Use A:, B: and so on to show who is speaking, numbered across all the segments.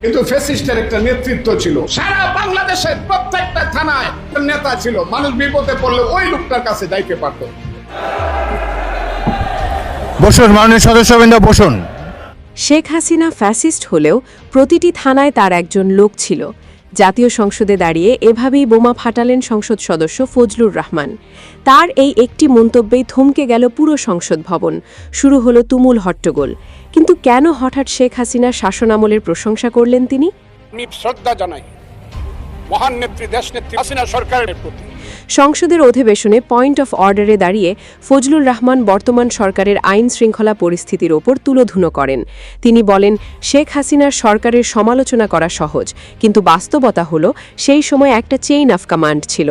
A: কিন্তু ফ্যাসিস্টের একটা নেতৃত্ব ছিল, সারা বাংলাদেশের প্রত্যেকটা থানায় নেতা ছিল, মানুষ বিপদে পড়লে ওই লোকটার কাছে যাইতে পারত।
B: বসুন মাননীয় সদস্যবৃন্দ, বসুন।
C: শেখ হাসিনা ফ্যাসিস্ট হলেও প্রতিটি থানায় তার একজন লোক ছিল। জাতীয় সংসদে দাঁড়িয়ে এভাবেই বোমা ফাটালেন সংসদ সদস্য ফজলুর রহমান। তার এই একটি মন্তব্যেই থমকে গেল পুরো সংসদ ভবন, শুরু হলো তুমুল হট্টগোল। কিন্তু কেন হঠাৎ শেখ হাসিনার শাসনামলের প্রশংসা করলেন তিনি?
A: আমি শ্রদ্ধা জানাই মহান নেত্রী দেশনেত্রী হাসিনা সরকারের প্রতি।
C: সংসদের অধিবেশনে পয়েন্ট অফ অর্ডারে দাঁড়িয়ে ফজলুর রহমান বর্তমান সরকারের আইন শৃঙ্খলা পরিস্থিতির ওপর তুলোধুনো করেন। তিনি বলেন, শেখ হাসিনার সরকারের সমালোচনা করা সহজ, কিন্তু বাস্তবতা হলো সেই সময় একটা চেইন অফ কমান্ড ছিল।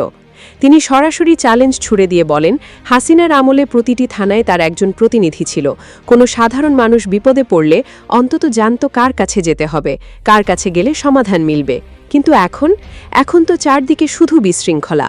C: তিনি সরাসরি চ্যালেঞ্জ ছুড়ে দিয়ে বলেন, হাসিনার আমলে প্রতিটি থানায় তার একজন প্রতিনিধি ছিল। কোনো সাধারণ মানুষ বিপদে পড়লে অন্তত জানত কার কাছে যেতে হবে, কার কাছে গেলে সমাধান মিলবে। কিন্তু এখন তো চারদিকে শুধু বিশৃঙ্খলা।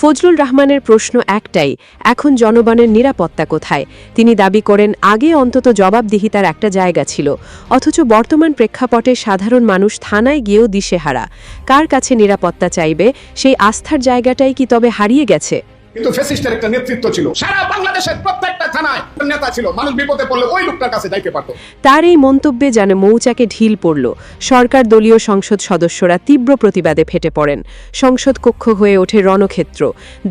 C: ফজলুর রহমানের প্রশ্ন একটাই, এখন জনগণের নিরাপত্তা কোথায়? তিনি দাবি করেন, আগে অন্তত জবাবদিহিতার একটা জায়গা ছিল, অথচ বর্তমান প্রেক্ষাপটে সাধারণ মানুষ থানায় গিয়েও দিশেহারা। কার কাছে নিরাপত্তা চাইবে, সেই আস্থার জায়গাটাই কি তবে হারিয়ে গেছে?
A: কিন্তু ফ্যাসিস্টের একটা নেতৃত্ব ছিল, সারা বাংলাদেশের প্রত্যেকটা থানায় নেতা ছিল, মানুষ বিপদে পড়লে ওই লোকটার কাছে যাইতে পারত।
C: তার এই মন্তব্যে যেন মৌচাকে ঢিল পড়ল। সরকার দলীয় সংসদ সদস্যরা তীব্র প্রতিবাদে ফেটে পড়েন। সংসদ কক্ষ হয়ে ওঠে রণক্ষেত্র।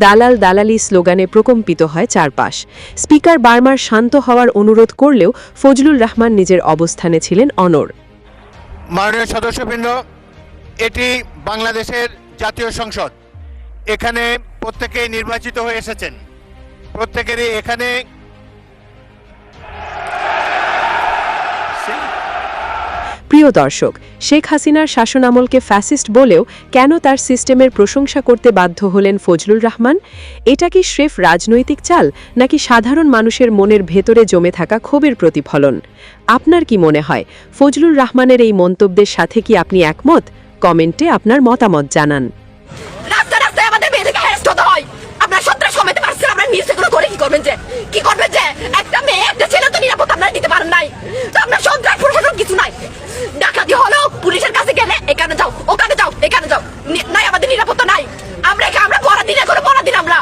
C: দালাল দালালি স্লোগানে প্রকম্পিত হয় চারপাশ। স্পিকার বারবার শান্ত হওয়ার অনুরোধ করলেও ফজলুর রহমান নিজের অবস্থানে ছিলেন অনড়।
B: মাননীয় সদস্যবৃন্দ, এটি বাংলাদেশের জাতীয় সংসদ। এখানে প্রত্যেকেই নির্বাচিত হয়ে এসেছেন, প্রত্যেকেরই এখানে
C: প্রিয় দর্শক, শেখ হাসিনার শাসনামলকে ফ্যাসিস্ট বলেও কেন তার সিস্টেমের প্রশংসা করতে বাধ্য হলেন ফজলুর রহমান? এটা কি স্রেফ রাজনৈতিক চাল, নাকি সাধারণ মানুষের মনের ভেতরে জমে থাকা ক্ষোভের প্রতিফলন? আপনার কি মনে হয়, ফজলুর রহমানের এই মন্তব্যের সাথে কি আপনি একমত? কমেন্টে আপনার মতামত জানান।
D: একটা মেয়ে একটা ছেলে তো নিরাপদ আপনারা দিতে পারেন নাই, তো আপনার সন্ত্রাস প্রশাসন কিছু নাই। ডাকাতি হলো পুলিশের কাছে গেলে এখানে যাও, ওখানে যাও, এখানে যাও, নাই আমাদের নিরাপত্তা নাই। আমরা বড় দিনে করে বড় দিন আমরা